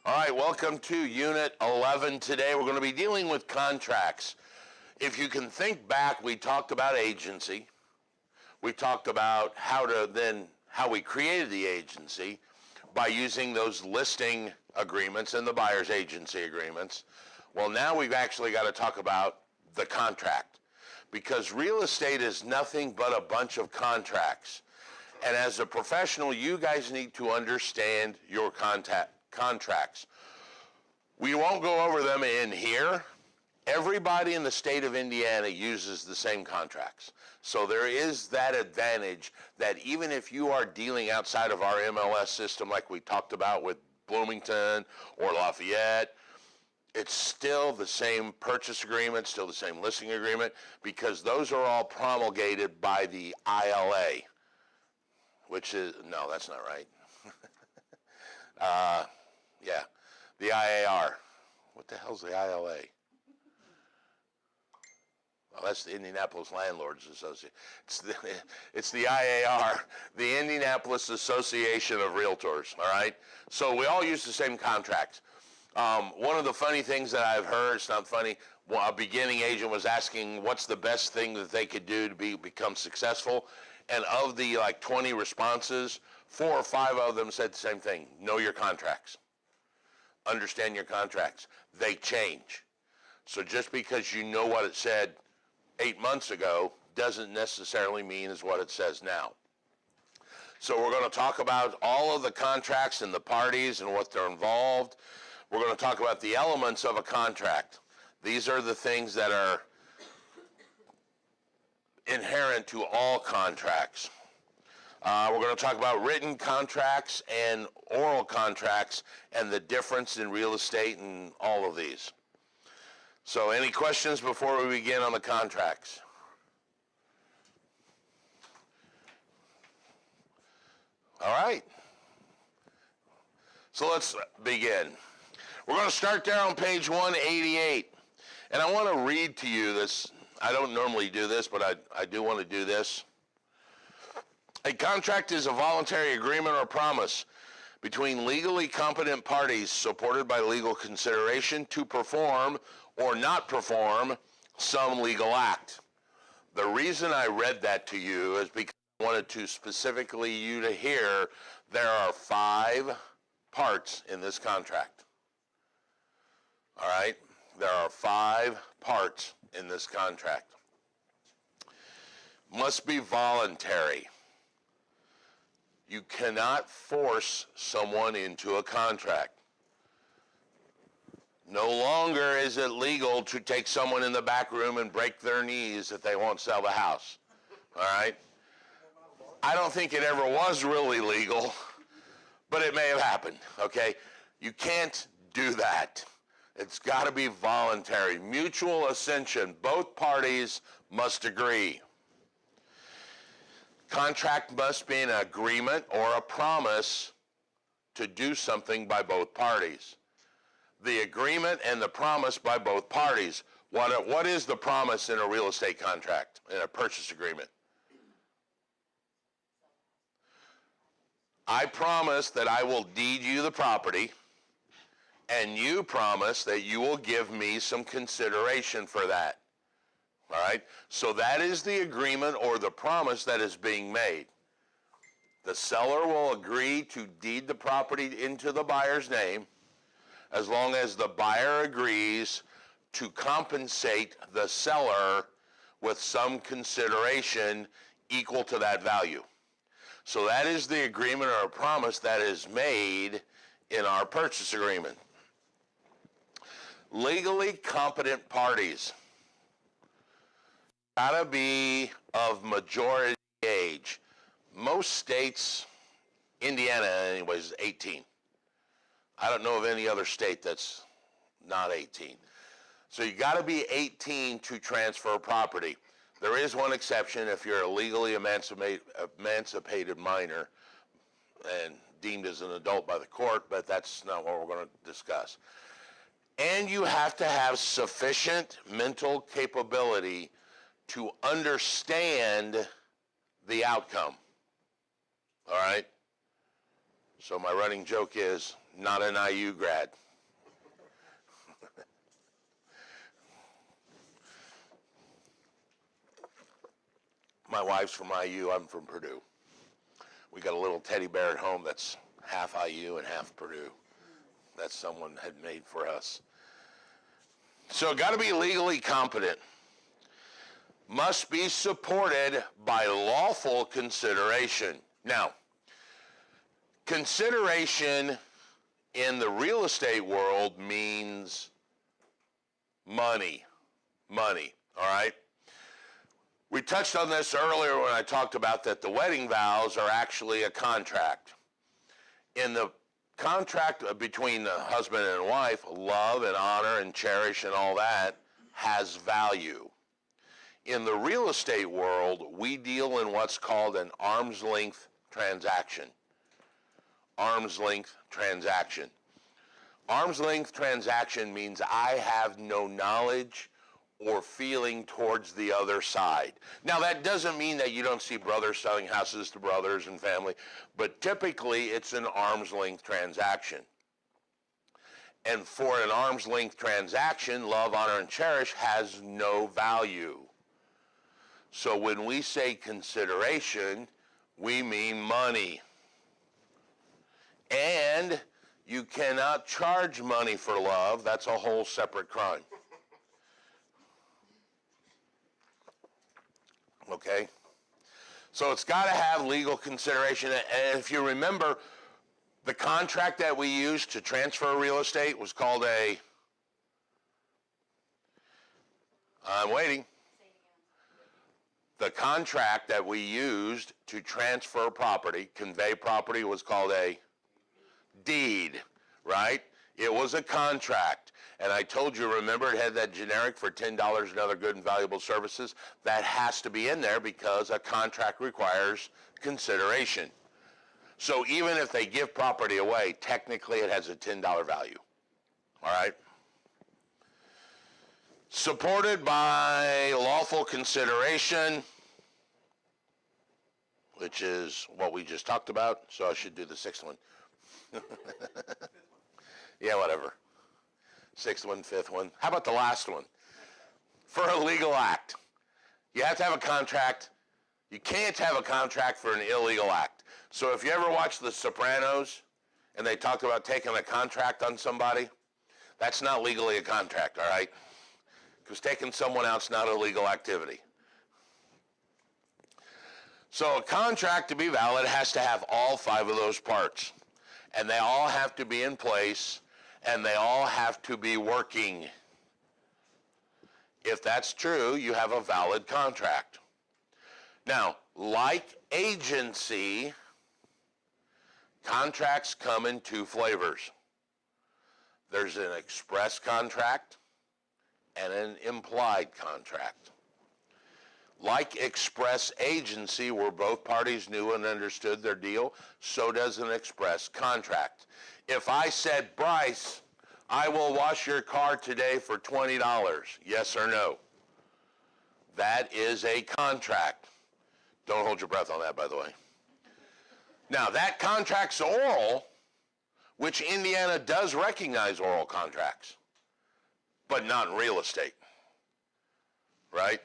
All right, welcome to Unit 11 today. We're going to be dealing with contracts. If you can think back, we talked about agency. We talked about how we created the agency by using those listing agreements and the buyer's agency agreements. Well, now we've actually got to talk about the contract, because real estate is nothing but a bunch of contracts. And as a professional, you guys need to understand your contracts. We won't go over them in here. Everybody in the state of Indiana uses the same contracts. So there is that advantage that even if you are dealing outside of our MLS system, like we talked about with Bloomington or Lafayette, it's still the same purchase agreement, still the same listing agreement, because those are all promulgated by the ILA, which is, no, that's not right. Yeah, the IAR. What the hell's the ILA? Well, that's the Indianapolis Landlords Association. It's the IAR, the Indianapolis Association of Realtors, all right? So we all use the same contracts. One of the funny things that I've heard, it's not funny, a beginning agent was asking what's the best thing that they could do to become successful. And of the 20 responses, 4 or 5 of them said the same thing: know your contracts. Understand your contracts. They change. So just because you know what it said 8 months ago doesn't necessarily mean is what it says now. So we're going to talk about all of the contracts and the parties and what they're involved. We're going to talk about the elements of a contract. These are the things that are inherent to all contracts. We're going to talk about written contracts and oral contracts and the difference in real estate and all of these. So any questions before we begin on the contracts? All right. So let's begin. We're going to start there on page 188. And I want to read to you this. I don't normally do this, but I do want to do this. A contract is a voluntary agreement or promise between legally competent parties supported by legal consideration to perform or not perform some legal act. The reason I read that to you is because I wanted to specifically you to hear there are 5 parts in this contract. All right? There are 5 parts in this contract. Must be voluntary. You cannot force someone into a contract. No longer is it legal to take someone in the back room and break their knees if they won't sell the house. All right? I don't think it ever was really legal, but it may have happened, okay? You can't do that. It's got to be voluntary. Mutual ascension. Both parties must agree. Contract must be an agreement or a promise to do something by both parties. The agreement and the promise by both parties. What is the promise in a real estate contract, in a purchase agreement? I promise that I will deed you the property, and you promise that you will give me some consideration for that. All right? So that is the agreement or the promise that is being made. The seller will agree to deed the property into the buyer's name as long as the buyer agrees to compensate the seller with some consideration equal to that value. So that is the agreement or a promise that is made in our purchase agreement. Legally competent parties. Gotta be of majority age. Most states, Indiana anyways, is 18. I don't know of any other state that's not 18. So you gotta be 18 to transfer property. There is one exception if you're a legally emancipated minor and deemed as an adult by the court, but that's not what we're going to discuss. And you have to have sufficient mental capability to understand the outcome. All right? So my running joke is, not an IU grad. My wife's from IU, I'm from Purdue. We got a little teddy bear at home that's half IU and half Purdue. That someone had made for us. So got to be legally competent. Must be supported by lawful consideration. Now, consideration in the real estate world means money. Money, all right? We touched on this earlier when I talked about that the wedding vows are actually a contract. In the contract between the husband and wife, love and honor and cherish and all that has value. In the real estate world, we deal in what's called an arm's length transaction. Arm's length transaction. Arm's length transaction means I have no knowledge or feeling towards the other side. Now, that doesn't mean that you don't see brothers selling houses to brothers and family, but typically it's an arm's length transaction. And for an arm's length transaction, love, honor, and cherish has no value. So when we say consideration, we mean money. And you cannot charge money for love. That's a whole separate crime. Okay? So it's got to have legal consideration. And if you remember, the contract that we used to transfer real estate was called a... I'm waiting. The contract that we used to transfer property, convey property, was called a deed, right? It was a contract. And I told you, remember, it had that generic for $10 and other good and valuable services. That has to be in there because a contract requires consideration. So even if they give property away, technically it has a $10 value. All right? Supported by lawful consideration, which is what we just talked about. So I should do the sixth one. Yeah, whatever. Sixth one, fifth one. How about the last one? For a legal act. You have to have a contract. You can't have a contract for an illegal act. So if you ever watch The Sopranos and they talked about taking a contract on somebody, that's not legally a contract, all right? Because taking someone out's not a legal activity. So a contract to be valid has to have all 5 of those parts. And they all have to be in place, and they all have to be working. If that's true, you have a valid contract. Now, like agency, contracts come in 2 flavors. There's an express contract and an implied contract. Like express agency, where both parties knew and understood their deal, so does an express contract. If I said, Bryce, I will wash your car today for $20, yes or no? That is a contract. Don't hold your breath on that, by the way. Now, that contract's oral, which Indiana does recognize oral contracts, but not in real estate, right?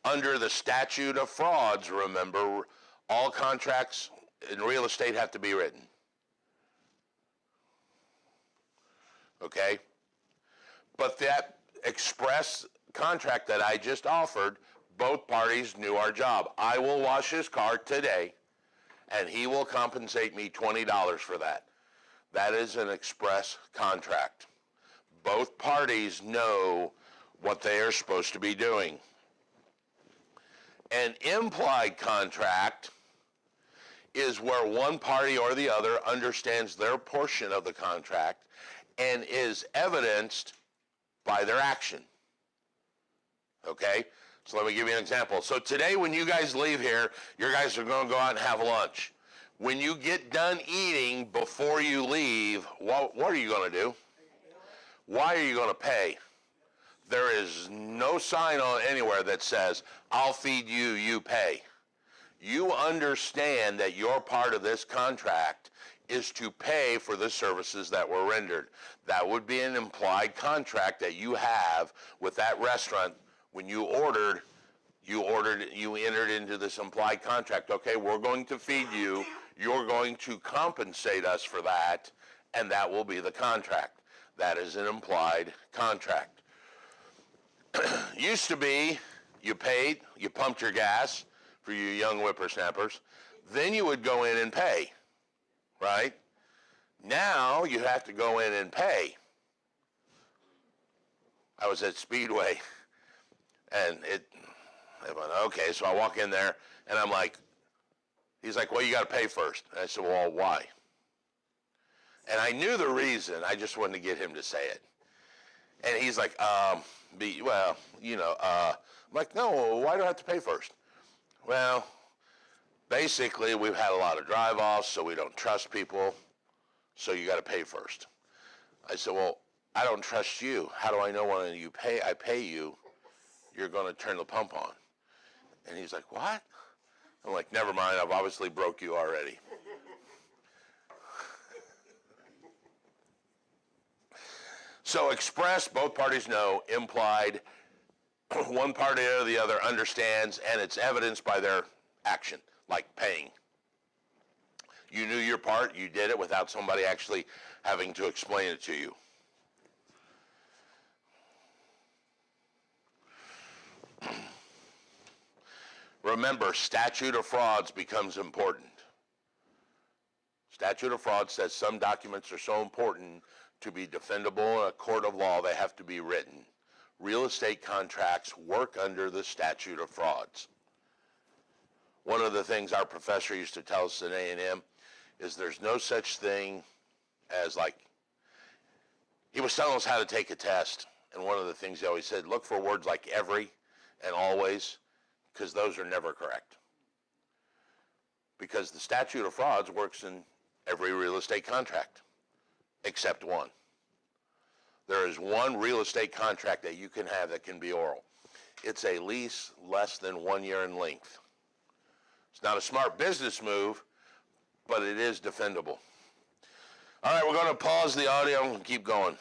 Under the Statute of Frauds, remember, all contracts in real estate have to be written. Okay? But that express contract that I just offered, both parties knew our job. I will wash his car today, and he will compensate me $20 for that. That is an express contract. Both parties know what they are supposed to be doing. An implied contract is where one party or the other understands their portion of the contract and is evidenced by their action. Okay? So let me give you an example. So today when you guys leave here, you guys are going to go out and have lunch. When you get done eating before you leave, what are you going to do? Why are you going to pay? There is no sign on anywhere that says, I'll feed you, you pay. You understand that your part of this contract is to pay for the services that were rendered. That would be an implied contract that you have with that restaurant. When you entered into this implied contract. Okay, we're going to feed you. You're going to compensate us for that, and that will be the contract. That is an implied contract. Used to be, you paid, you pumped your gas for you young whippersnappers, then you would go in and pay, right? Now you have to go in and pay. I was at Speedway, and I went, okay, so I walk in there, and I'm like, he's like, well, you got to pay first. And I said, well, why? And I knew the reason. I just wanted to get him to say it. And he's like, I'm like, no, why do I have to pay first? Well, basically, we've had a lot of drive-offs, so we don't trust people, so you got to pay first. I said, well, I don't trust you. How do I know when I pay you, you're going to turn the pump on? And he's like, what? I'm like, never mind, I've obviously broke you already. So express, both parties know. Implied, one party or the other understands, and it's evidenced by their action, like paying. You knew your part, you did it without somebody actually having to explain it to you. Remember, statute of frauds becomes important. Statute of frauds says some documents are so important to be defendable in a court of law, they have to be written. Real estate contracts work under the statute of frauds. One of the things our professor used to tell us in A&M is there's no such thing as, like, he was telling us how to take a test, and one of the things he always said, look for words like every and always, because those are never correct. Because the statute of frauds works in every real estate contract, except one. There is one real estate contract that you can have that can be oral. It's a lease less than 1 year in length. It's not a smart business move, but it is defendable. All right, we're going to pause the audio and keep going.